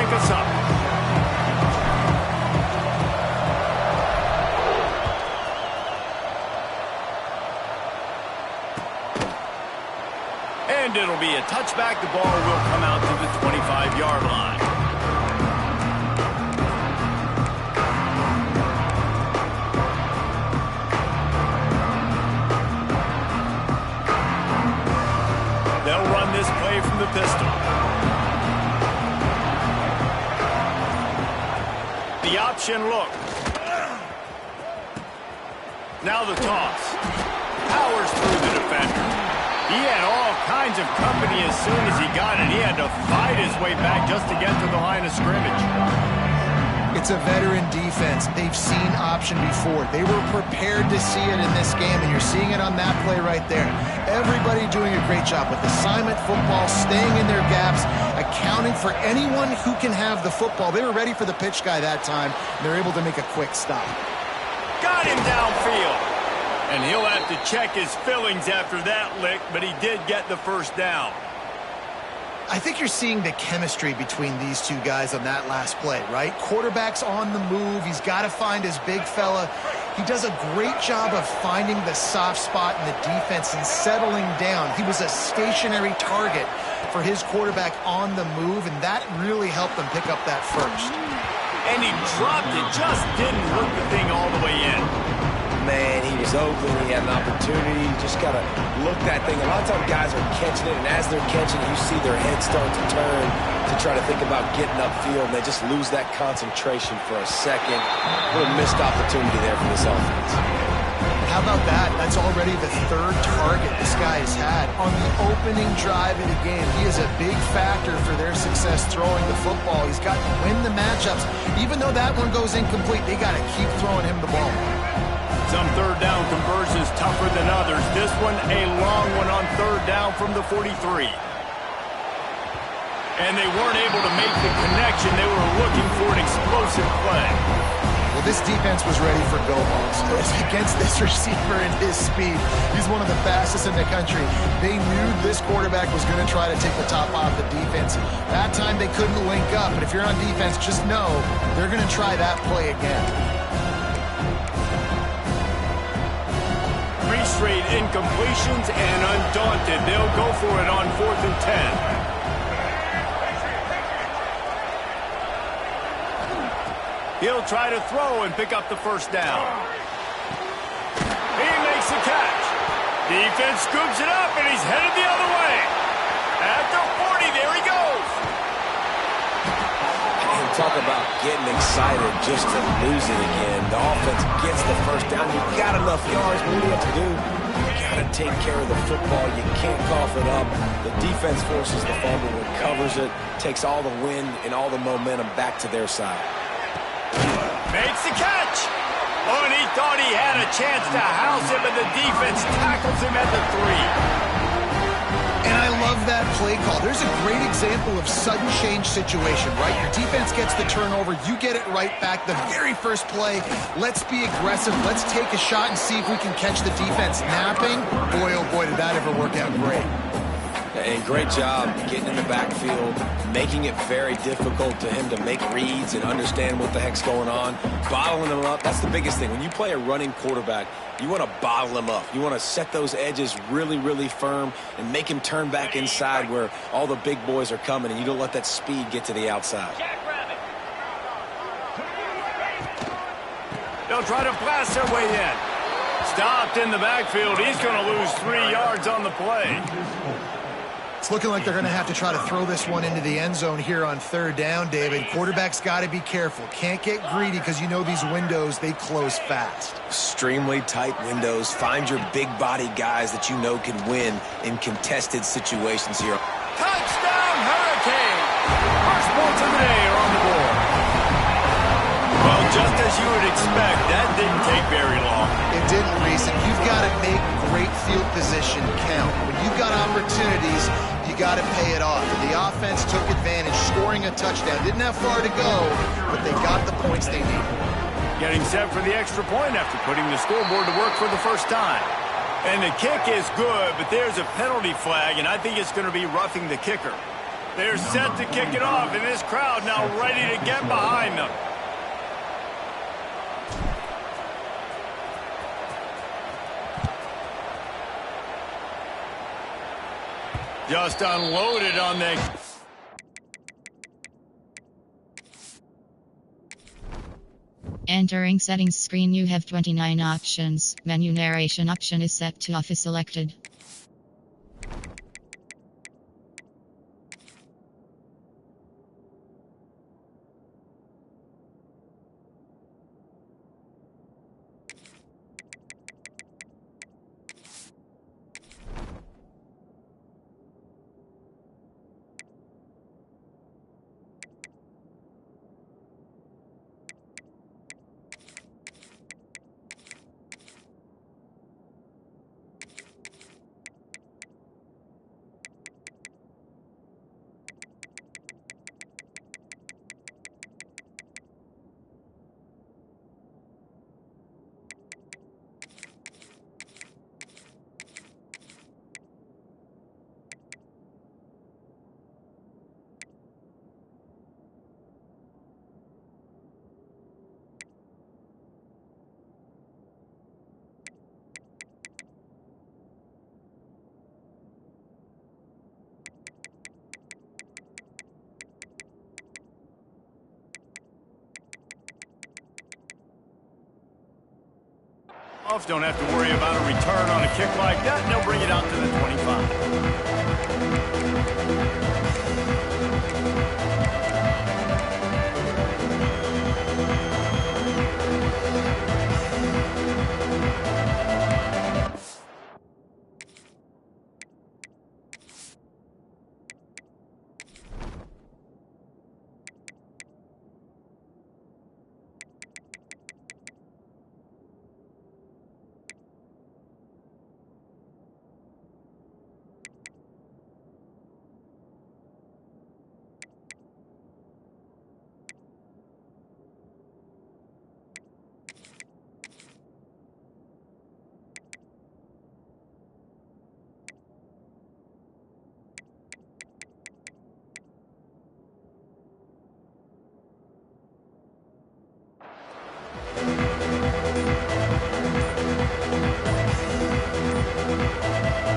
pick us up. And it'll be a touchback. The ball will come out to the 25-yard line. They'll run this play from the pistol. The option look. Now the toss. Powers through the defender. He had all kinds of company as soon as he got it. He had to fight his way back just to get to the line of scrimmage. It's a veteran defense. They've seen option before. They were prepared to see it in this game, and you're seeing it on that play right there. Everybody doing a great job with assignment football, staying in their gaps, accounting for anyone who can have the football. They were ready for the pitch guy that time, and they're able to make a quick stop. Got him downfield. And he'll have to check his fillings after that lick, but he did get the first down. I think you're seeing the chemistry between these two guys on that last play, right? Quarterback's on the move. He's got to find his big fella. He does a great job of finding the soft spot in the defense and settling down. He was a stationary target for his quarterback on the move, and that really helped them pick up that first. And he dropped it, just didn't hook the thing all the way in. Man, he was open. He had an opportunity. You just got to look that thing. A lot of times guys are catching it, and as they're catching it, you see their head start to turn to try to think about getting upfield, and they just lose that concentration for a second. What a missed opportunity there for this offense. How about that? That's already the third target this guy has had on the opening drive of the game. He is a big factor for their success throwing the football. He's got to win the matchups. Even though that one goes incomplete, they got to keep throwing him the ball. Some third down conversions tougher than others. This one, a long one on third down from the 43. And they weren't able to make the connection. They were looking for an explosive play. Well, this defense was ready for go-balls. Against this receiver and his speed, he's one of the fastest in the country. They knew this quarterback was going to try to take the top off the defense. That time they couldn't link up, but if you're on defense, just know they're going to try that play again. Three straight incompletions, and undaunted, they'll go for it on 4th and 10. He'll try to throw and pick up the first down. He makes the catch. Defense scoops it up, and he's headed the other way. At the 40, there he goes. And talk about getting excited just to lose it again. The offense gets the first down. You've got enough yards, but what do you have to do? You've got to take care of the football. You can't cough it up. The defense forces the fumble, recovers it, takes all the wind and all the momentum back to their side. Makes the catch. Oh, and he thought he had a chance to house him, and the defense tackles him at the 3. And I love that play call. There's a great example of sudden change situation, right? Your defense gets the turnover. You get it right back. The very first play, let's be aggressive. Let's take a shot and see if we can catch the defense napping. Boy, oh boy, did that ever work out great. And great job getting in the backfield, making it very difficult to him to make reads and understand what the heck's going on, bottling them up. That's the biggest thing. When you play a running quarterback, you want to bottle him up. You want to set those edges really, really firm and make him turn back inside where all the big boys are coming, and you don't let that speed get to the outside. They'll try to blast their way in. Stopped in the backfield. He's going to lose 3 yards on the play. It's looking like they're going to have to try to throw this one into the end zone here on third down, David. Quarterback's got to be careful. Can't get greedy because you know these windows, they close fast. Extremely tight windows. Find your big body guys that you know can win in contested situations here. Touchdown, Hurricane! First points of the day are on the board. Well, just as you would expect, that didn't take very long. It didn't, Reese. You've got to make great field position count. When you've got opportunities, you got to pay it off. And the offense took advantage, scoring a touchdown. Didn't have far to go, but they got the points they needed. Getting set for the extra point after putting the scoreboard to work for the first time. And the kick is good, but there's a penalty flag, and I think it's going to be roughing the kicker. They're set to kick it off, and this crowd now ready to get behind them. Just unloaded on the... Entering settings screen, you have 29 options. Menu narration option is set to off is selected. Don't have to worry about a return on a kick like that, and they'll bring it out to the 25.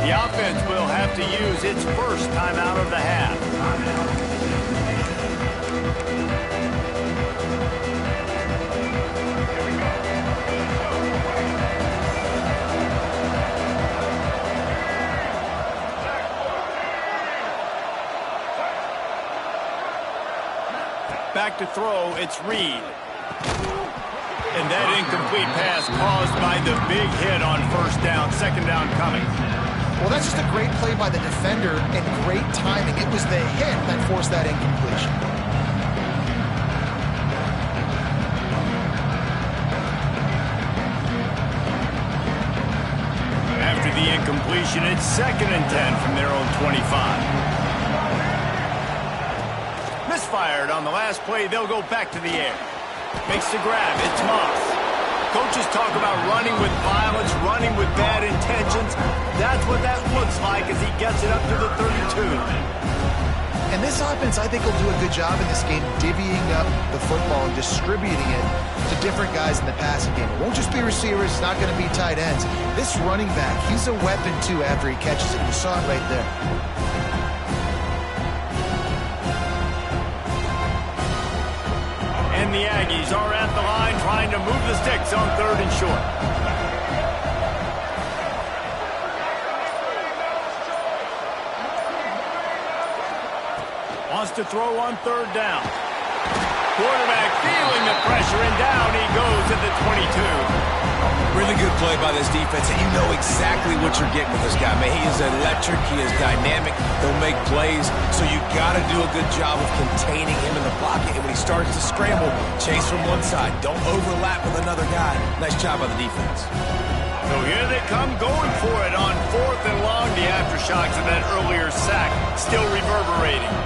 The offense will have to use its first timeout of the half. Back to throw, it's Reed. And that incomplete pass caused by the big hit on first down, second down coming. Well, that's just a great play by the defender and great timing. It was the hit that forced that incompletion. After the incompletion, it's 2nd and 10 from their own 25. Misfired on the last play. They'll go back to the air. Makes the grab. It's Moss. Coaches talk about running with violence, running with bad intentions. That's what that looks like as he gets it up to the 32. And this offense, I think, will do a good job in this game divvying up the football and distributing it to different guys in the passing game. It won't just be receivers. It's not going to be tight ends. This running back, he's a weapon, too, after he catches it. You saw it right there. And the Aggies are at the line trying to move the sticks on 3rd and short. Wants to throw on 3rd down. Quarterback feeling the pressure, and down he goes at the 22. Really good play by this defense, and you know exactly what you're getting with this guy. Man, he is electric. He is dynamic. He'll make plays, so you got to do a good job of containing him in the pocket. And when he starts to scramble, chase from one side. Don't overlap with another guy. Nice job by the defense. So here they come going for it on 4th and long. The aftershocks of that earlier sack still reverberating.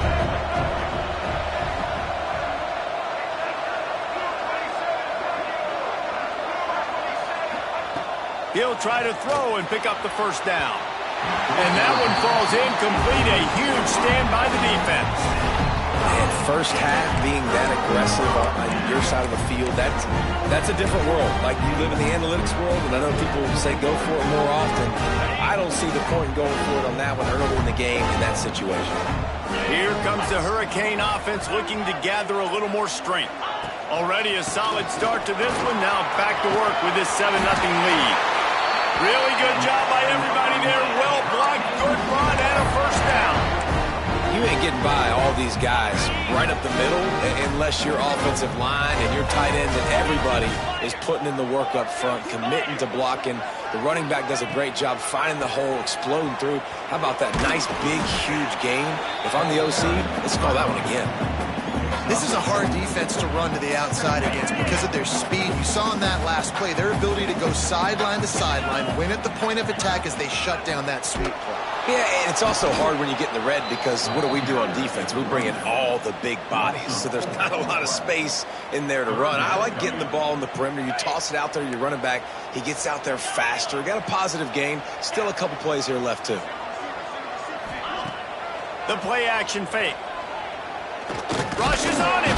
He'll try to throw and pick up the first down. And that one falls incomplete. A huge stand by the defense. And first half being that aggressive on your side of the field, that's a different world. Like, you live in the analytics world, and I know people say go for it more often. I don't see the point in going for it on that one early in the game in that situation. Here comes the Hurricane offense looking to gather a little more strength. Already a solid start to this one. Now back to work with this 7-0 lead. Really good job by everybody there. Well blocked, good run, and a first down. You ain't getting by all these guys right up the middle unless your offensive line and your tight ends and everybody is putting in the work up front, committing to blocking. The running back does a great job finding the hole, exploding through. How about that nice, big, huge gain? If I'm the OC, let's call that one again. This is a hard defense to run to the outside against because of their speed. You saw in that last play their ability to go sideline to sideline, win at the point of attack as they shut down that sweep play. Yeah, and it's also hard when you get in the red because what do we do on defense? We bring in all the big bodies, so there's not a lot of space in there to run. I like getting the ball in the perimeter. You toss it out there, you're running back. He gets out there faster. Got a positive game. Still a couple plays here left, too. The play-action fake. Rushes on him.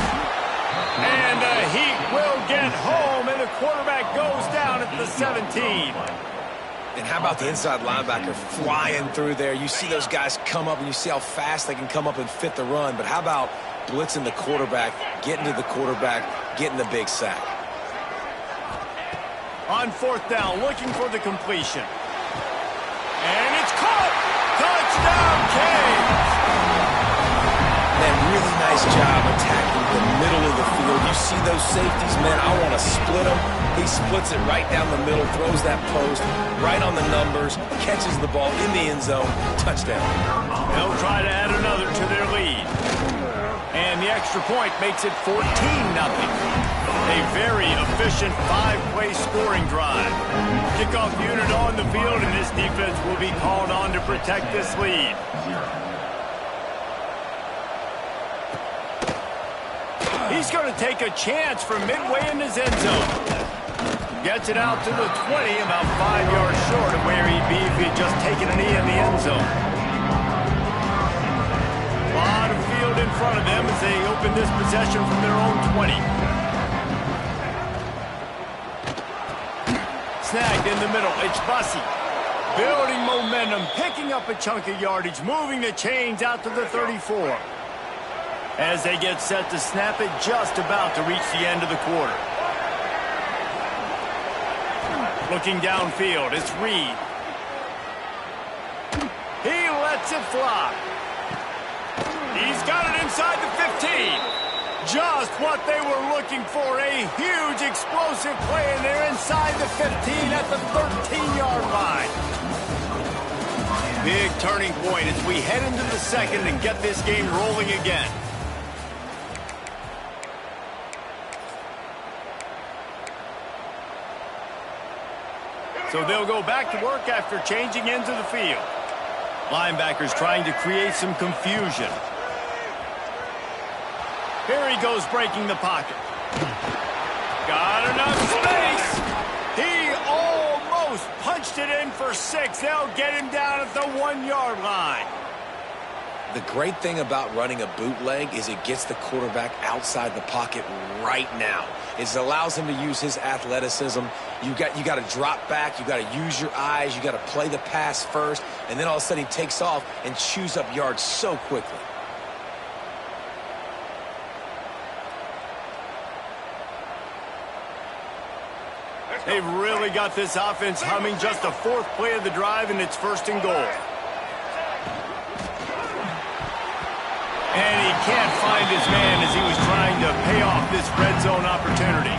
And the Heat will get home, and the quarterback goes down at the 17. And how about the inside linebacker flying through there? You see those guys come up, and you see how fast they can come up and fit the run. But how about blitzing the quarterback, getting to the quarterback, getting the big sack? On fourth down, looking for the completion. And it's caught! Touchdown, Canes! Man, really nice job attacking the middle of the field. You see those safeties, man, I want to split them. He splits it right down the middle, throws that post, right on the numbers, catches the ball in the end zone, touchdown. They'll try to add another to their lead. And the extra point makes it 14-0. A very efficient 5-play scoring drive. Kickoff unit on the field, and this defense will be called on to protect this lead. He's going to take a chance from midway in his end zone. Gets it out to the 20, about 5 yards short of where he'd be if he'd just taken a knee in the end zone. A lot of field in front of them as they open this possession from their own 20. Snagged in the middle. It's Bussey. Building momentum, picking up a chunk of yardage, moving the chains out to the 34. As they get set to snap it, just about to reach the end of the quarter. Looking downfield, it's Reed. He lets it fly. He's got it inside the 15. Just what they were looking for, a huge explosive play, and they're inside the 15 at the 13-yard line. Big turning point as we head into the second and get this game rolling again. So they'll go back to work after changing into the field. Linebackers trying to create some confusion. Here he goes breaking the pocket. Got enough space. He almost punched it in for 6. They'll get him down at the 1-yard line. The great thing about running a bootleg is it gets the quarterback outside the pocket right now. It allows him to use his athleticism. You got to drop back. You got to use your eyes. You got to play the pass first, and then all of a sudden he takes off and chews up yards so quickly. They've really got this offense humming. Just the 4th play of the drive, and it's 1st and goal. And he can't find his man as he was trying to pay off this red zone opportunity.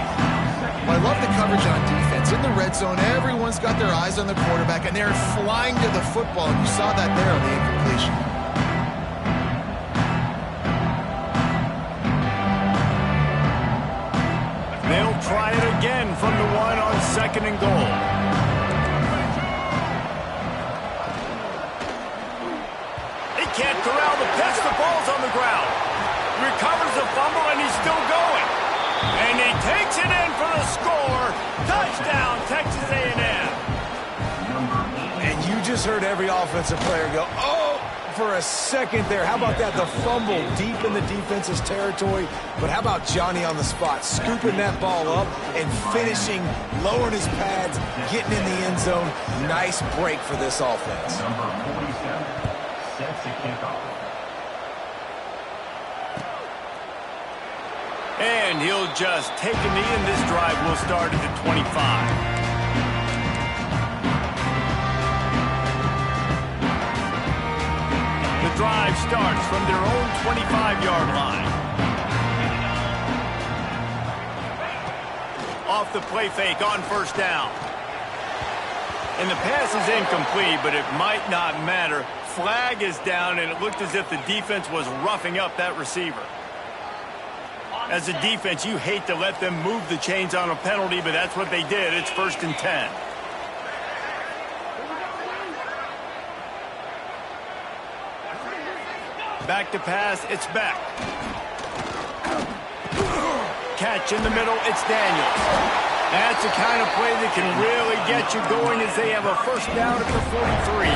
Well, I love the coverage on defense. In the red zone, everyone's got their eyes on the quarterback, and they're flying to the football. And you saw that there on the incompletion. They'll try it again from the 1 on 2nd and goal. Can't corral the pitch. The ball's on the ground. Recovers the fumble, and he's still going. And he takes it in for the score. Touchdown, Texas A&M. And you just heard every offensive player go, oh, for a second there. How about that? The fumble deep in the defense's territory. But how about Johnny on the spot, scooping that ball up and finishing, lowering his pads, getting in the end zone. Nice break for this offense. Number 47 sets a kickoff. And he'll just take a knee, and this drive will start at the 25. The drive starts from their own 25-yard line. Off the play fake on first down. And the pass is incomplete, but it might not matter. Flag is down, and it looked as if the defense was roughing up that receiver. As a defense, you hate to let them move the chains on a penalty, but that's what they did. It's 1st and 10. Back to pass, it's back. Catch in the middle, it's Daniels. That's the kind of play that can really get you going as they have a first down at the 43.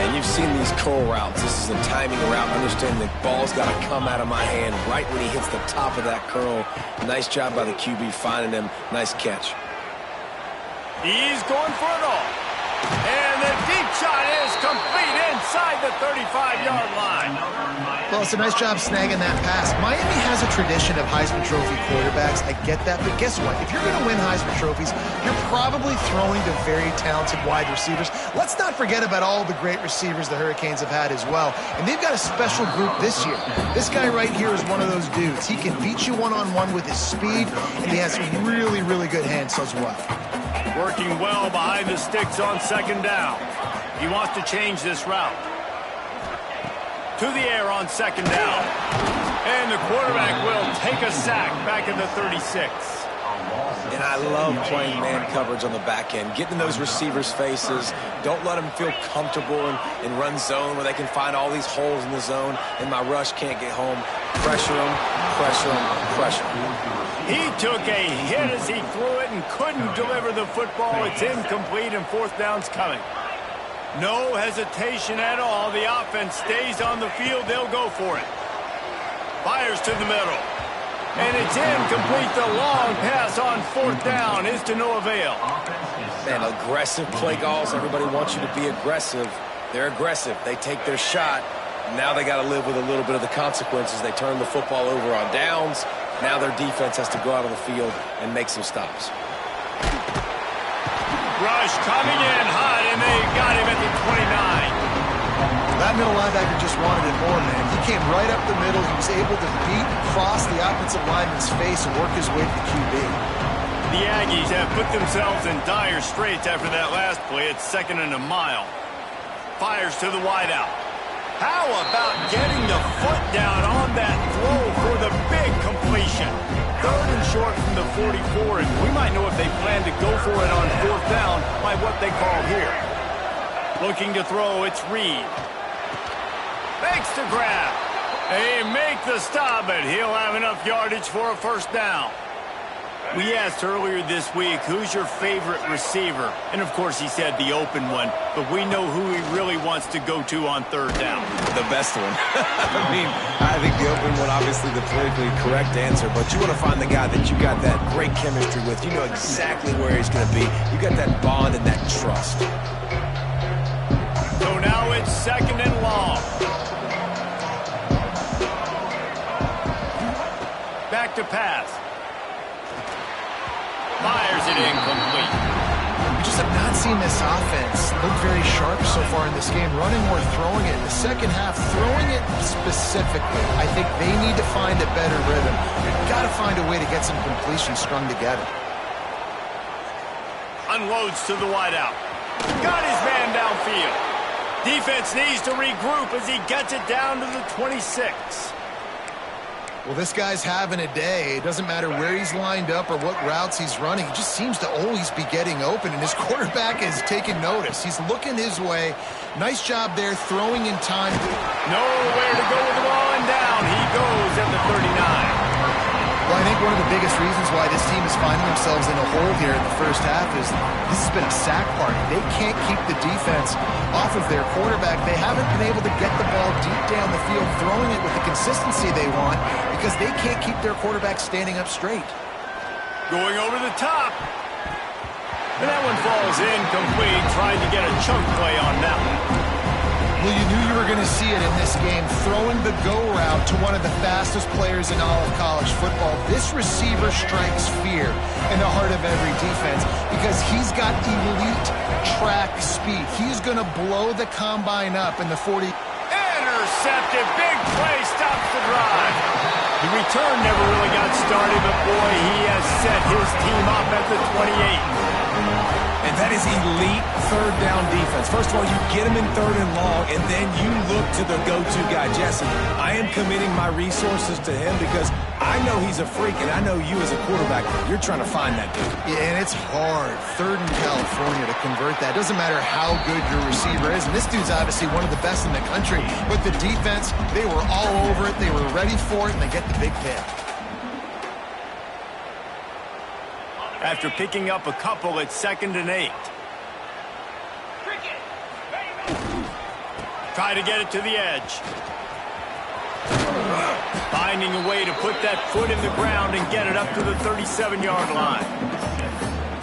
And you've seen these curl routes. This is a timing route. Understand the ball's got to come out of my hand right when he hits the top of that curl. Nice job by the QB finding him. Nice catch. He's going for it all. And the deep shot is complete inside the 35-yard line. Well, it's a nice job snagging that pass. Miami has a tradition of Heisman Trophy quarterbacks. I get that, but guess what? If you're going to win Heisman Trophies, you're probably throwing to very talented wide receivers. Let's not forget about all the great receivers the Hurricanes have had as well. And they've got a special group this year. This guy right here is one of those dudes. He can beat you one-on-one with his speed, and he has really, really good hands as well. Working well behind the sticks on second down. He wants to change this route. To the air on second down. And the quarterback will take a sack back at the 36. And I love playing man coverage on the back end, getting in those receivers' faces. Don't let them feel comfortable in run zone where they can find all these holes in the zone, and my rush can't get home. Pressure them, pressure them, pressure them. He took a hit as he threw it and couldn't deliver the football. It's incomplete, and fourth down's coming. No hesitation at all. The offense stays on the field. They'll go for it. Fires to the middle. And it's incomplete. The long pass on fourth down is to no avail. Man, aggressive play calls. Everybody wants you to be aggressive. They're aggressive. They take their shot. Now they got to live with a little bit of the consequences. They turn the football over on downs. Now their defense has to go out on the field and make some stops. Rush coming in hot, and they got him at the 29. That middle linebacker just wanted it more, man. He came right up the middle. He was able to beat and cross the offensive lineman's face and work his way to the QB. The Aggies have put themselves in dire straits after that last play. It's 2nd and a mile. Fires to the wideout. How about getting the foot down on that throw for the big completion? 3rd and short from the 44, and we might know if they plan to go for it on fourth down by what they call here. Looking to throw, it's Reed. Makes the grab. They make the stop, but he'll have enough yardage for a first down. We asked earlier this week, who's your favorite receiver? And, of course, he said the open one, but we know who he really wants to go to on third down. The best one. I mean, I think the open one, obviously the politically correct answer, but you want to find the guy that you got that great chemistry with. You know exactly where he's going to be. You got that bond and that trust. So now it's 2nd and long. Back to pass. Fires it incomplete. We just have not seen this offense look very sharp so far in this game, running or throwing it. In the second half, throwing it specifically, I think they need to find a better rhythm. You've got to find a way to get some completions strung together. Unloads to the wideout. Got his man downfield. Defense needs to regroup as he gets it down to the 26. Well, this guy's having a day. It doesn't matter where he's lined up or what routes he's running. He just seems to always be getting open, and his quarterback is taking notice. He's looking his way. Nice job there, throwing in time. Nowhere to go with the ball, and down he goes at the 39. Well, I think one of the biggest reasons why this team is finding themselves in a hole here in the first half is this has been a sack party. They can't keep the defense off of their quarterback. They haven't been able to get the ball deep down the field, throwing it with the consistency they want because they can't keep their quarterback standing up straight. Going over the top. And that one falls incomplete, trying to get a chunk play on that one. Well, you knew you were going to see it in this game, throwing the go route to one of the fastest players in all of college football. This receiver strikes fear in the heart of every defense because he's got elite track speed. He's going to blow the combine up in the 40. Intercepted. Big play. Stops the drive. The return never really got started, but boy, he has set his team up at the 28. And that is elite third down defense. First of all, you get him in third and long, and then you look to the go-to guy, Jesse. I am committing my resources to him because I know he's a freak, and I know you as a quarterback, you're trying to find that dude. Yeah, and it's hard, third in California, to convert that. Doesn't matter how good your receiver is, and this dude's obviously one of the best in the country. But the defense, they were all over it, they were ready for it, and they get the big pick. After picking up a couple, it's 2nd and 8. Try to get it to the edge. Finding a way to put that foot in the ground and get it up to the 37-yard line.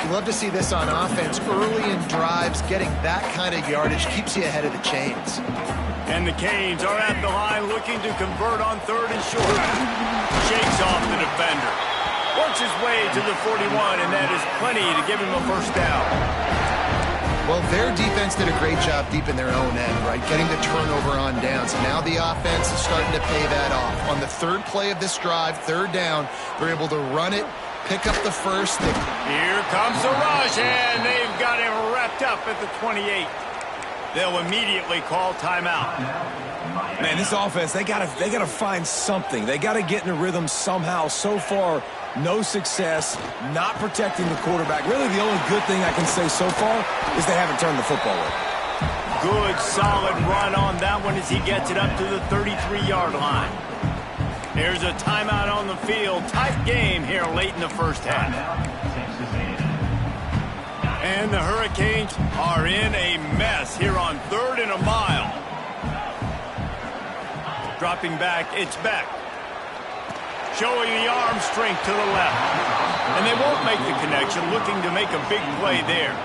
You love to see this on offense. Early in drives, getting that kind of yardage keeps you ahead of the chains. And the Canes are at the line looking to convert on 3rd and short. Shakes off the defender. Works his way to the 41, and that is plenty to give him a first down. Well, their defense did a great job deep in their own end, right? Getting the turnover on downs. Now the offense is starting to pay that off. On the 3rd play of this drive, 3rd down, they're able to run it, pick up the first. Here comes the rush, and they've got him wrapped up at the 28. They'll immediately call timeout. Man, this offense, they gotta find something. They gotta get in a rhythm somehow. So far, no success, not protecting the quarterback. Really, the only good thing I can say so far is they haven't turned the football over. Good, solid run on that one as he gets it up to the 33-yard line. There's a timeout on the field. Tight game here late in the first half. And the Hurricanes are in a mess here on 3rd and a mile. Dropping back, it's Beck. Showing the arm strength to the left. And they won't make the connection, looking to make a big play there.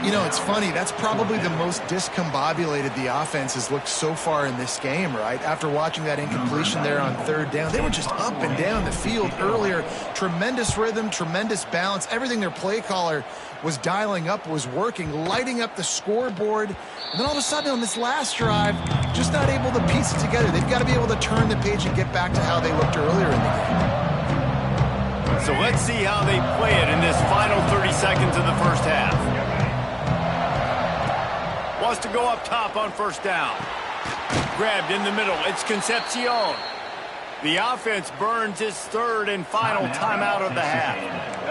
You know, it's funny. That's probably the most discombobulated the offense has looked so far in this game, right? After watching that incompletion there on 3rd down, they were just up and down the field earlier. Tremendous rhythm, tremendous balance. Everything their play caller was dialing up was working, lighting up the scoreboard. And then all of a sudden on this last drive, just not able to piece it together. They've got to be able to turn the page and get back to how they looked earlier in the game. So let's see how they play it in this final 30 seconds of the first half. Wants to go up top on 1st down. Grabbed in the middle. It's Concepcion. The offense burns its 3rd and final timeout of the half.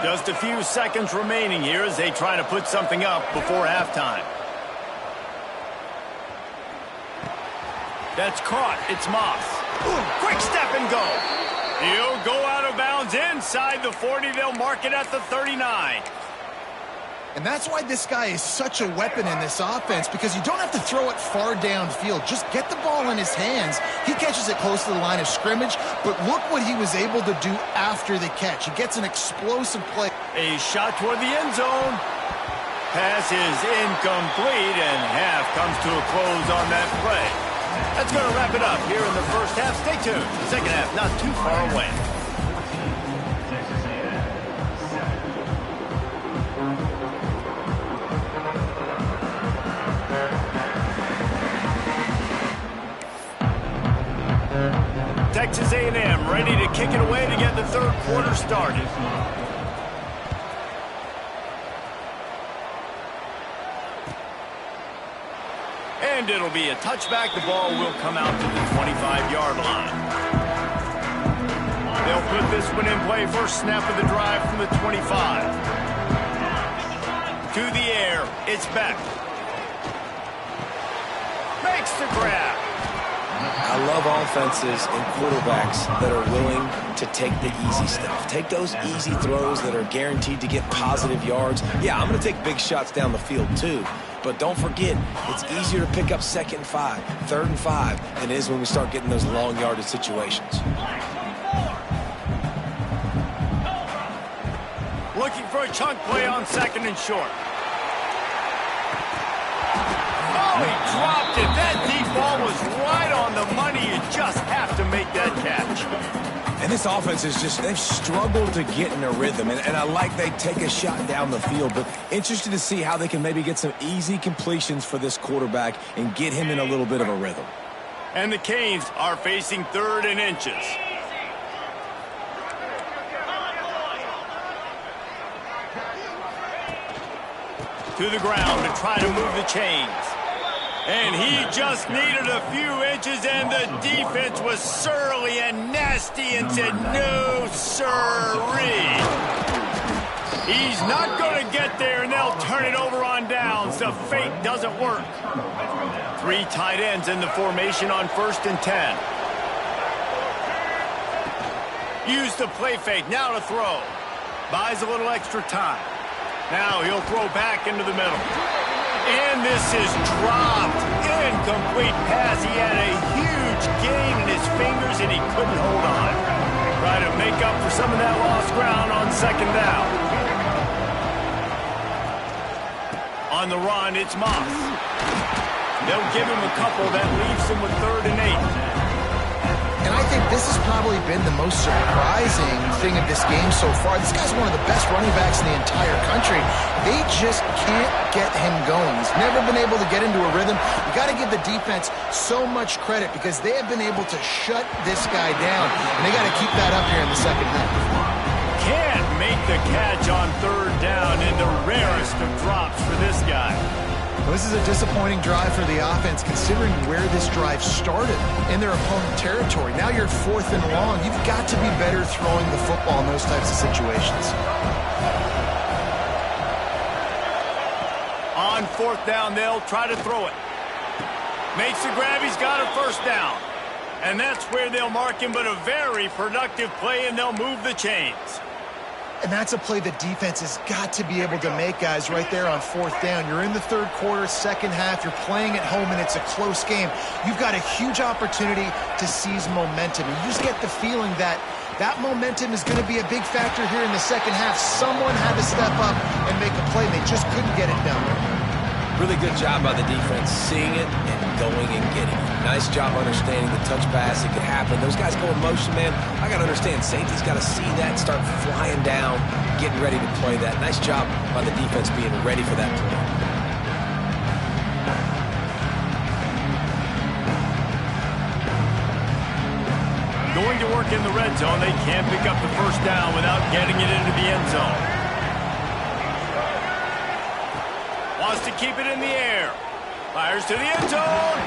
Just a few seconds remaining here as they try to put something up before halftime. That's caught. It's Moss. Quick step and go. He'll go out of bounds inside the 40. They'll mark it at the 39. And that's why this guy is such a weapon in this offense, because you don't have to throw it far downfield. Just get the ball in his hands. He catches it close to the line of scrimmage, but look what he was able to do after the catch. He gets an explosive play. A shot toward the end zone. Pass is incomplete, and half comes to a close on that play. That's going to wrap it up here in the first half. Stay tuned. The second half not too far away. Texas A&M ready to kick it away to get the 3rd quarter started. And it'll be a touchback. The ball will come out to the 25-yard line. They'll put this one in play. First snap of the drive from the 25. To the air, it's Beck. Makes the grab. I love offenses and quarterbacks that are willing to take the easy stuff. Take those easy throws that are guaranteed to get positive yards. Yeah, I'm going to take big shots down the field too. But don't forget, it's easier to pick up 2nd and 5, 3rd and 5 than it is when we start getting those long yardage situations. Looking for a chunk play on 2nd and short. Oh, he dropped it. That deep ball was right on the money. You just have to make that catch. And this offense is just, they've struggled to get in a rhythm. And I like they take a shot down the field, but interested to see how they can maybe get some easy completions for this quarterback and get him in a little bit of a rhythm. And the Canes are facing 3rd and inches. To the ground to try to move the chains. And he just needed a few inches, and the defense was surly and nasty and said, no, sirree. He's not going to get there, and they'll turn it over on downs. The fake doesn't work. 3 tight ends in the formation on 1st and 10. Use the play fake, now to throw. Buys a little extra time. Now he'll throw back into the middle. And this is dropped. Incomplete pass. He had a huge gain in his fingers, and he couldn't hold on. Try to make up for some of that lost ground on 2nd down. On the run, it's Moss. They'll give him a couple that leaves him with 3rd and 8. And I think this has probably been the most surprising thing of this game so far. This guy's one of the best running backs in the entire country. They just can't get him going. He's never been able to get into a rhythm. You got to give the defense so much credit because they have been able to shut this guy down. And they got to keep that up here in the 2nd half. Can't make the catch on 3rd down in the rarest of drops for this guy. Well, this is a disappointing drive for the offense considering where this drive started in their opponent territory. Now you're 4th and long. You've got to be better throwing the football in those types of situations. On 4th down, they'll try to throw it. Makes the grab. He's got a 1st down. And that's where they'll mark him, but a very productive play, and they'll move the chains. And that's a play the defense has got to be able to make, guys, right there on 4th down. You're in the 3rd quarter, 2nd half. You're playing at home, and it's a close game. You've got a huge opportunity to seize momentum. And you just get the feeling that that momentum is going to be a big factor here in the 2nd half. Someone had to step up and make a play. They just couldn't get it done. Really good job by the defense, seeing it and going and getting it. Nice job understanding the touch pass. It could happen. Those guys go in motion, man. I got to understand, safety's got to see that, start flying down, getting ready to play that. Nice job by the defense being ready for that play. Going to work in the red zone. They can't pick up the 1st down without getting it into the end zone. Wants to keep it in the air. Fires to the end zone.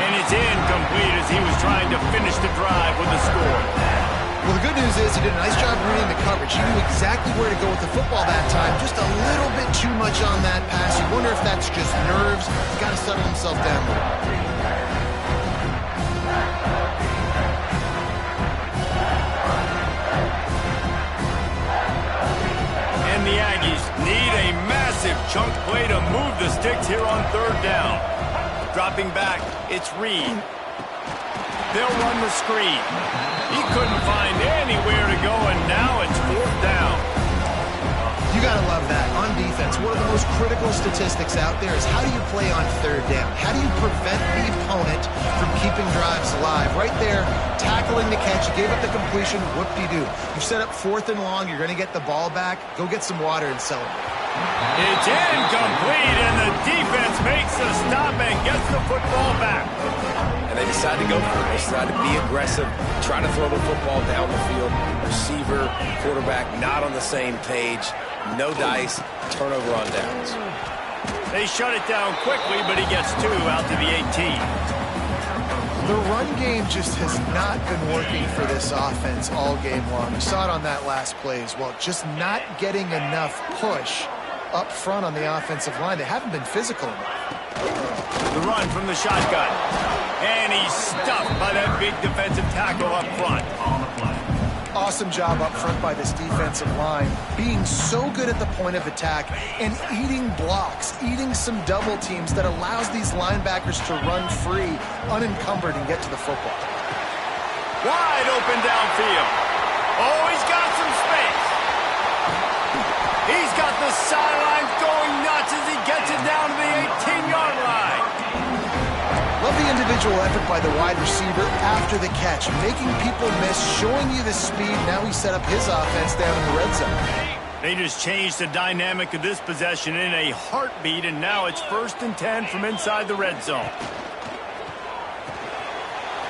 And it's incomplete as he was trying to finish the drive with a score. Well, the good news is he did a nice job reading the coverage. He knew exactly where to go with the football that time. Just a little bit too much on that pass. You wonder if that's just nerves. He's got to settle himself down. And the Aggies need a massive chunk play to move the sticks here on 3rd down. Dropping back, it's Reed. They'll run the screen. He couldn't find anywhere to go, and now it's 4th down. You got to love that. On defense, one of the most critical statistics out there is how do you play on 3rd down? How do you prevent the opponent from keeping drives alive? Right there, tackling the catch. You gave up the completion. Whoop-de-doo. You set up 4th and long. You're going to get the ball back. Go get some water and celebrate. It's incomplete, and the defense makes a stop and gets the football back. And they decide to go for it. They decide to be aggressive, try to throw the football down the field. Receiver, quarterback, not on the same page. No dice, turnover on downs. They shut it down quickly, but he gets 2 out to the 18. The run game just has not been working for this offense all game long. We saw it on that last play as well. Just not getting enough push up front on the offensive line. They haven't been physical enough. The run from the shotgun. And he's stuffed by that big defensive tackle up front. Awesome job up front by this defensive line, being so good at the point of attack and eating blocks, eating some double teams that allows these linebackers to run free, unencumbered, and get to the football. Wide open downfield. Oh, he's got some space. He's got the sidelines going nuts as he gets it down to the 18-yard line. Love the individual effort by the wide receiver after the catch, making people miss, showing you the speed. Now he set up his offense down in the red zone. They just changed the dynamic of this possession in a heartbeat, and now it's 1st and 10 from inside the red zone.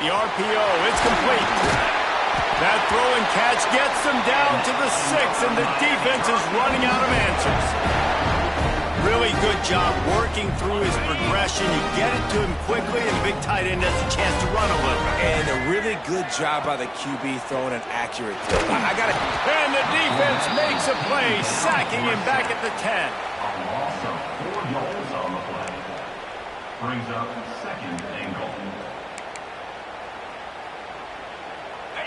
The RPO, it's complete. That throw and catch gets them down to the 6, and the defense is running out of answers. Really good job working through his progression. You get it to him quickly, and the big tight end has a chance to run a little. And a really good job by the QB throwing an accurate throw. I got it. And the defense makes a play, sacking him back at the 10. A loss of 4 yards on the play. Brings up 2nd and goal.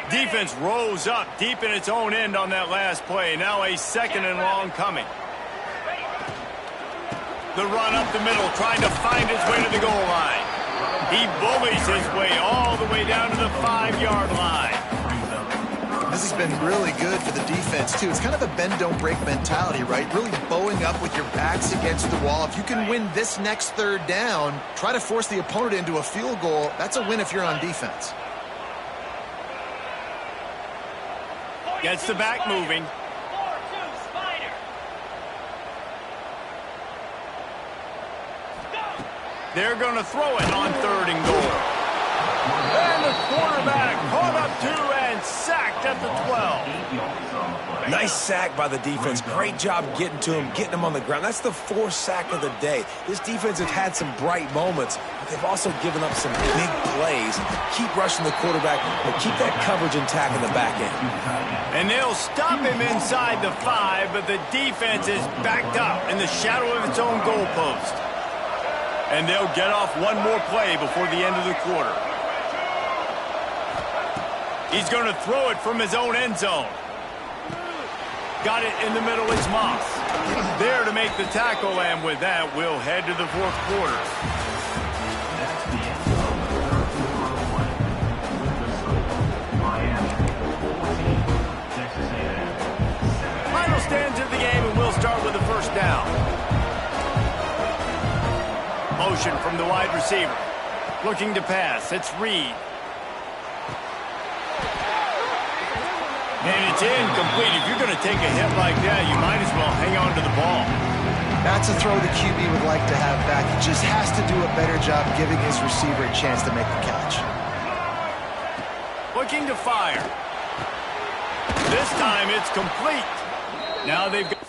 Defense rose up deep in its own end on that last play. Now a 2nd and long coming. The run up the middle, trying to find his way to the goal line. He bullies his way all the way down to the 5-yard line. This has been really good for the defense, too. It's kind of a bend-don't-break mentality, right? Really bowing up with your backs against the wall. If you can win this next 3rd down, try to force the opponent into a field goal. That's a win if you're on defense. Gets the back moving. They're going to throw it on 3rd and goal. And the quarterback caught up to and sacked at the 12. Nice sack by the defense. Great job getting to him, getting him on the ground. That's the 4th sack of the day. This defense has had some bright moments, but they've also given up some big plays. Keep rushing the quarterback, but keep that coverage intact in the back end. And they'll stop him inside the 5, but the defense is backed up in the shadow of its own goalpost. And they'll get off one more play before the end of the quarter. He's going to throw it from his own end zone. Got it in the middle, it's Moss. There to make the tackle, and with that, we'll head to the 4th quarter. That's the end of the 3rd quarter of play. With the score, Miami 14, Texas A&M 7. Final stands of the game, and we'll start with the 1st down. Motion from the wide receiver. Looking to pass. It's Reed. And it's incomplete. If you're going to take a hit like that, you might as well hang on to the ball. That's a throw the QB would like to have back. He just has to do a better job giving his receiver a chance to make the catch. Looking to fire. This time it's complete. Now they've got...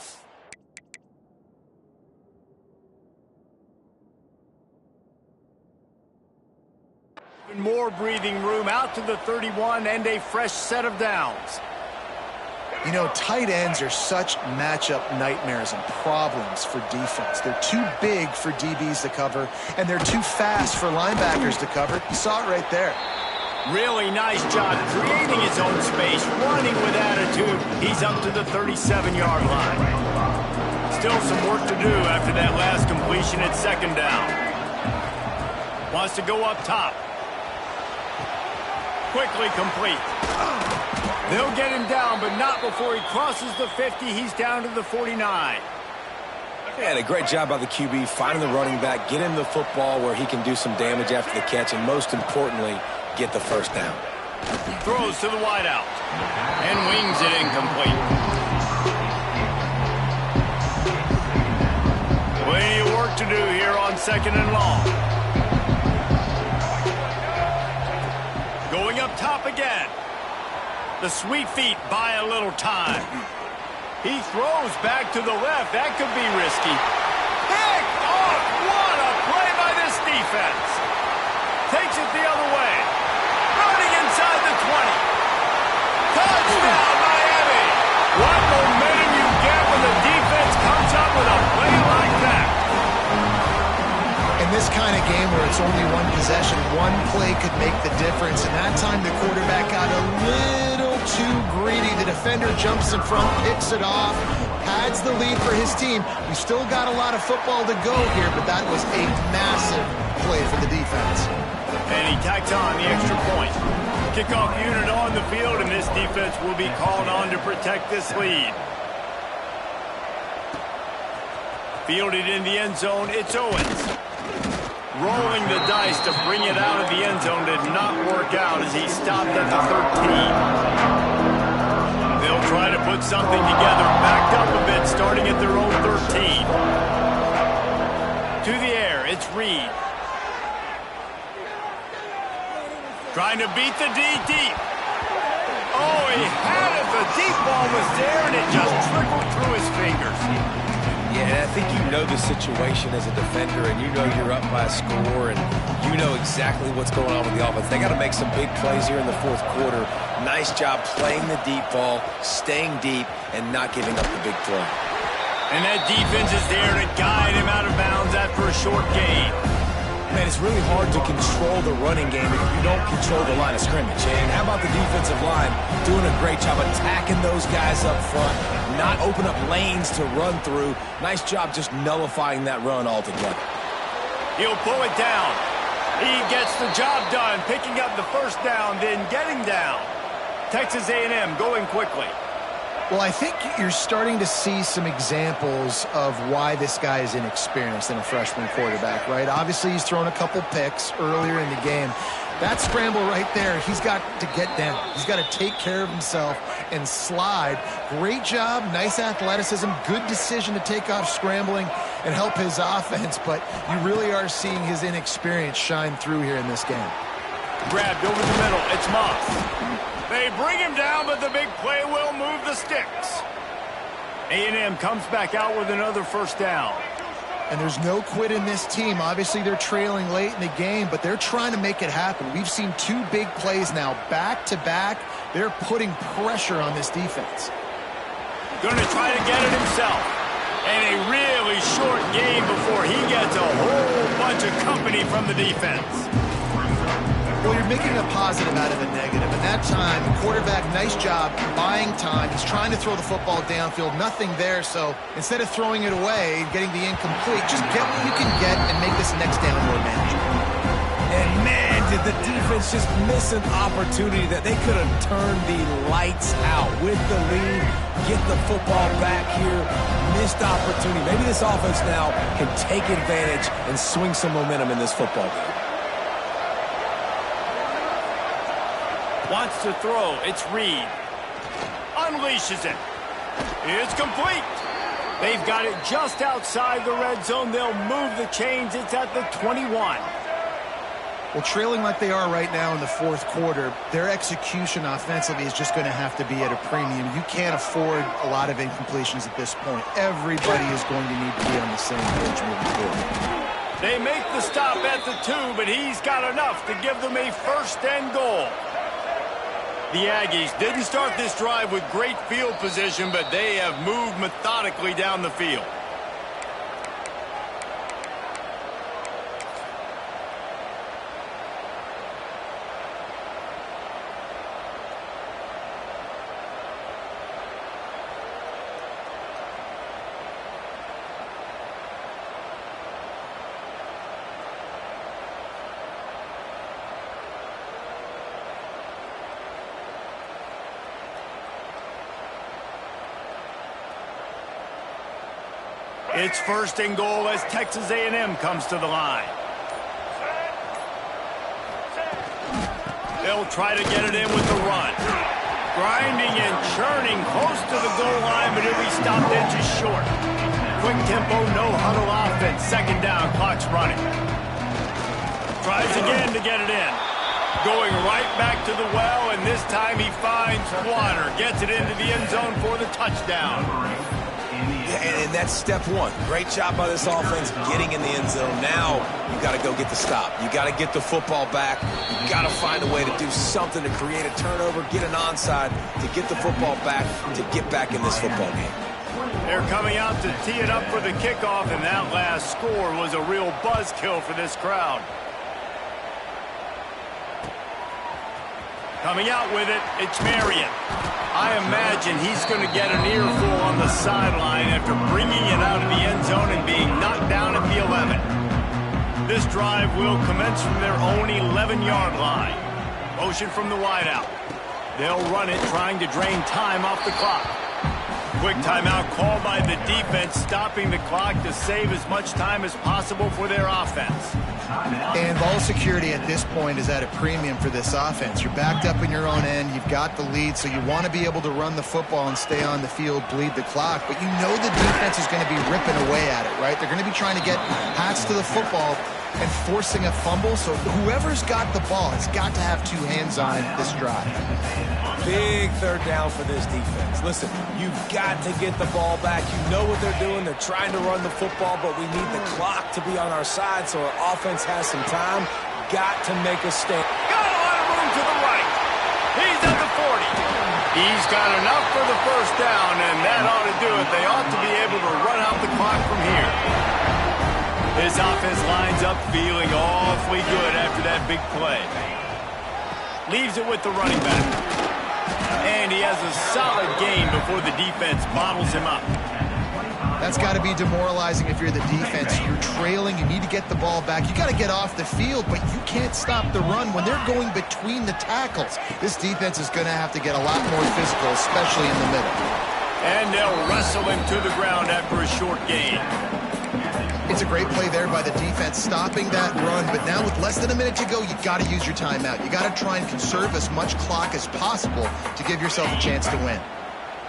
more breathing room out to the 31 and a fresh set of downs. You know, tight ends are such matchup nightmares and problems for defense. They're too big for DBs to cover, and they're too fast for linebackers to cover. You saw it right there. Really nice job creating his own space, running with attitude. He's up to the 37-yard line. Still some work to do after that last completion at 2nd down. Wants to go up top. Quickly complete. They'll get him down, but not before he crosses the 50. He's down to the 49. Yeah, a great job by the QB, finding the running back, get him the football where he can do some damage after the catch, and most importantly, get the 1st down. Throws to the wideout and wings it incomplete. Plenty of work to do here on 2nd and long. Going up top again. The sweet feet buy a little time. He throws back to the left. That could be risky. Pick off! What a play by this defense. Takes it the other way. Running inside the 20. Touchdown, Miami! What momentum you get when the defense comes up with a play like that. And this kind of game where it's only one possession, one play could make the difference. And that time the quarterback got a little too greedy. The defender jumps in front, picks it off, pads the lead for his team. We still got a lot of football to go here, but that was a massive play for the defense. And he tacks on the extra point. Kickoff unit on the field, and this defense will be called on to protect this lead. Fielded in the end zone, it's Owens. Rolling the dice to bring it out of the end zone did not work out as he stopped at the 13. They'll try to put something together, backed up a bit, starting at their own 13. To the air, it's Reed. Trying to beat the D deep. Oh, he had it. The deep ball was there, and it just trickled through his fingers. Yeah, I think you know the situation as a defender, and you know you're up by a score, and you know exactly what's going on with the offense. They got to make some big plays here in the fourth quarter. Nice job playing the deep ball, staying deep, and not giving up the big throw. And that defense is there to guide him out of bounds after a short gain. Man, it's really hard to control the running game if you don't control the line of scrimmage. And how about the defensive line doing a great job attacking those guys up front, not open up lanes to run through. Nice job just nullifying that run altogether. He'll pull it down. He gets the job done, picking up the first down, then getting down. Texas A&M going quickly. Well, I think you're starting to see some examples of why this guy is inexperienced in a freshman quarterback, right? Obviously, he's thrown a couple picks earlier in the game. That scramble right there, he's got to get down. He's got to take care of himself and slide. Great job, nice athleticism, good decision to take off scrambling and help his offense, but you really are seeing his inexperience shine through here in this game. Grabbed over the middle, it's Moss. They bring him down, but the big play will move the sticks. A&M comes back out with another first down. And there's no quit in this team. Obviously, they're trailing late in the game, but they're trying to make it happen. We've seen two big plays now, back-to-back. They're putting pressure on this defense. Going to try to get it himself. And a really short game before he gets a whole bunch of company from the defense. Well, you're making a positive out of a negative. And that time, the quarterback, nice job buying time. He's trying to throw the football downfield. Nothing there, so instead of throwing it away, getting the incomplete, just get what you can get and make this next down more manageable. And man, did the defense just miss an opportunity that they could have turned the lights out with the lead, get the football back here, missed opportunity. Maybe this offense now can take advantage and swing some momentum in this football game. Wants to throw. It's Reed. Unleashes it. It's complete. They've got it just outside the red zone. They'll move the chains. It's at the 21. Well, trailing like they are right now in the fourth quarter, their execution offensively is just going to have to be at a premium. You can't afford a lot of incompletions at this point. Everybody is going to need to be on the same page moving forward. They make the stop at the 2, but he's got enough to give them a first and goal. The Aggies didn't start this drive with great field position, but they have moved methodically down the field. It's first and goal as Texas A&M comes to the line. They'll try to get it in with the run. Grinding and churning close to the goal line, but he'll be stopped inches short. Quick tempo, no huddle offense. Second down, clock's running. Tries again to get it in. Going right back to the well, and this time he finds water. Gets it into the end zone for the touchdown. Yeah, and that's step one. Great job by this offense getting in the end zone. Now you got to go get the stop. You got to get the football back. You got to find a way to do something to create a turnover, get an onside, to get the football back, to get back in this football game. They're coming out to tee it up for the kickoff, and that last score was a real buzzkill for this crowd. Coming out with it, it's Marion. I imagine he's going to get an earful on the sideline after bringing it out of the end zone and being knocked down at the 11. This drive will commence from their own 11-yard line. Motion from the wideout. They'll run it, trying to drain time off the clock. Quick timeout called by the defense, stopping the clock to save as much time as possible for their offense. And ball security at this point is at a premium for this offense. You're backed up in your own end. You've got the lead, so you want to be able to run the football and stay on the field, bleed the clock. But you know the defense is going to be ripping away at it, right? They're going to be trying to get hats to the football and forcing a fumble. So whoever's got the ball has got to have two hands on it this drive. Big third down for this defense. Listen, you've got to get the ball back. You know what they're doing. They're trying to run the football, but we need the clock to be on our side so our offense has some time. Got to make a stand. Got a lot of room to the right. He's at the 40. He's got enough for the first down, and that ought to do it. They ought to be able to run out the clock from here. This offense lines up feeling awfully good after that big play. Leaves it with the running back. And he has a solid gain before the defense bottles him up. That's got to be demoralizing if you're the defense. You're trailing. You need to get the ball back. You got to get off the field, but you can't stop the run when they're going between the tackles. This defense is going to have to get a lot more physical, especially in the middle. And they'll wrestle him to the ground after a short gain. It's a great play there by the defense, stopping that run. But now with less than a minute to go, you've got to use your timeout. You got to try and conserve as much clock as possible to give yourself a chance to win.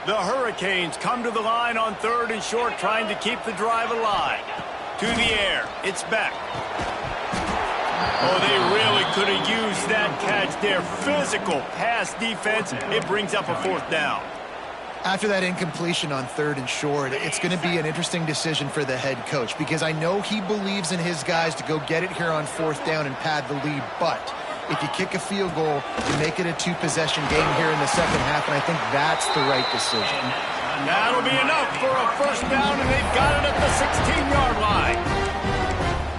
The Hurricanes come to the line on 3rd and short, trying to keep the drive alive. To the air, it's Beck. Oh, they really could have used that catch there. Physical pass defense. It brings up a 4th down. After that incompletion on 3rd and short, it's going to be an interesting decision for the head coach, because I know he believes in his guys to go get it here on 4th down and pad the lead. But if you kick a field goal, you make it a 2-possession game here in the second half, and I think that's the right decision. That'll be enough for a first down, and they've got it at the 16-yard line.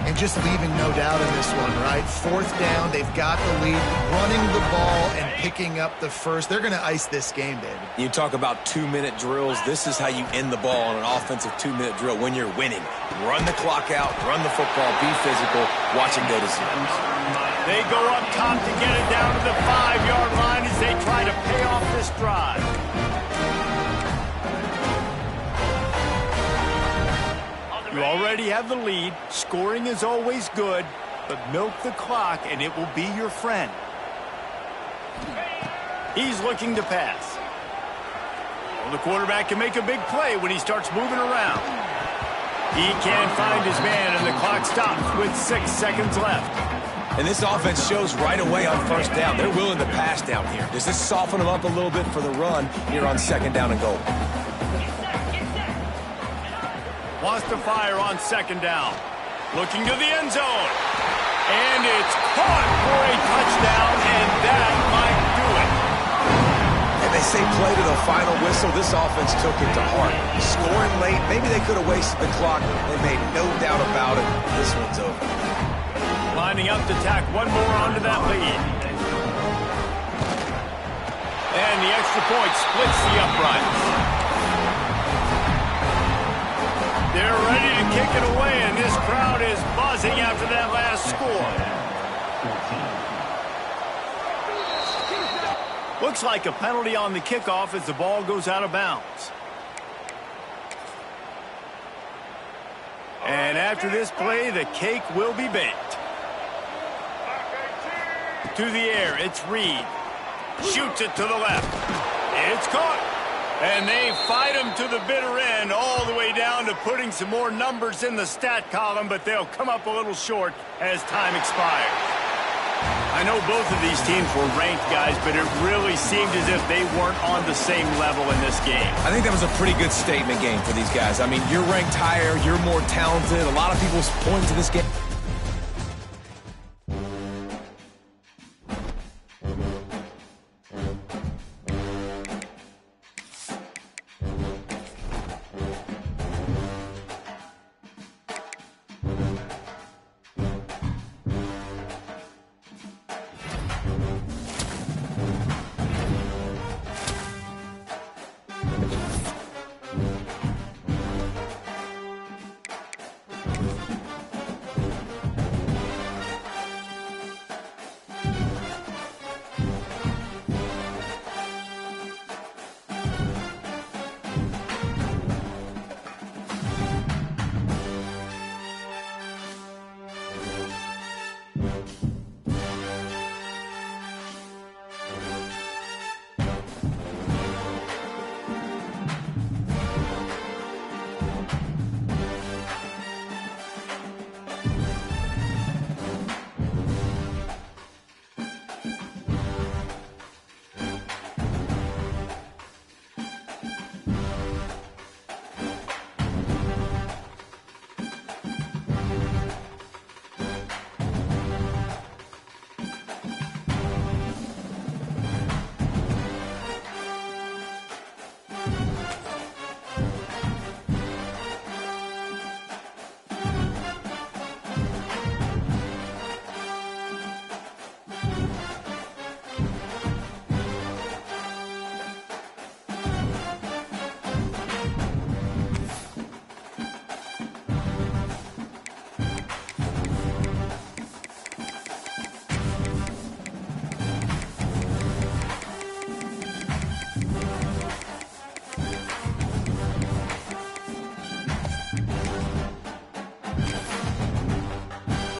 And just leaving no doubt in this one, right? 4th down, they've got the lead, running the ball and picking up the first. They're going to ice this game, David. You talk about 2-minute drills. This is how you end the ball on an offensive 2-minute drill when you're winning. Run the clock out, run the football, be physical, watch it go to zeros. They go up top to get it down to the 5-yard line as they try to pay off this drive. You already have the lead. Scoring is always good, but milk the clock and it will be your friend. He's looking to pass. Well, the quarterback can make a big play when he starts moving around. He can't find his man, and the clock stops with 6 seconds left. And this offense shows right away on 1st down. They're willing to pass down here. Does this soften them up a little bit for the run here on 2nd down and goal? Wants to fire on 2nd down. Looking to the end zone. And it's caught for a touchdown, and that might do it. And they say play to the final whistle. This offense took it to heart. Scoring late, maybe they could have wasted the clock. They made no doubt about it. This one's over. Lining up to tack one more onto that lead. And the extra point splits the uprights. They're ready to kick it away, and this crowd is buzzing after that last score. Looks like a penalty on the kickoff as the ball goes out of bounds. And after this play, the cake will be baked. To the air, it's Reed. Shoots it to the left. It's caught. And they fight him to the bitter end, all the way down to putting some more numbers in the stat column, but they'll come up a little short as time expires. I know both of these teams were ranked, guys, but it really seemed as if they weren't on the same level in this game. I think that was a pretty good statement game for these guys. I mean, you're ranked higher, you're more talented. A lot of people point to this game.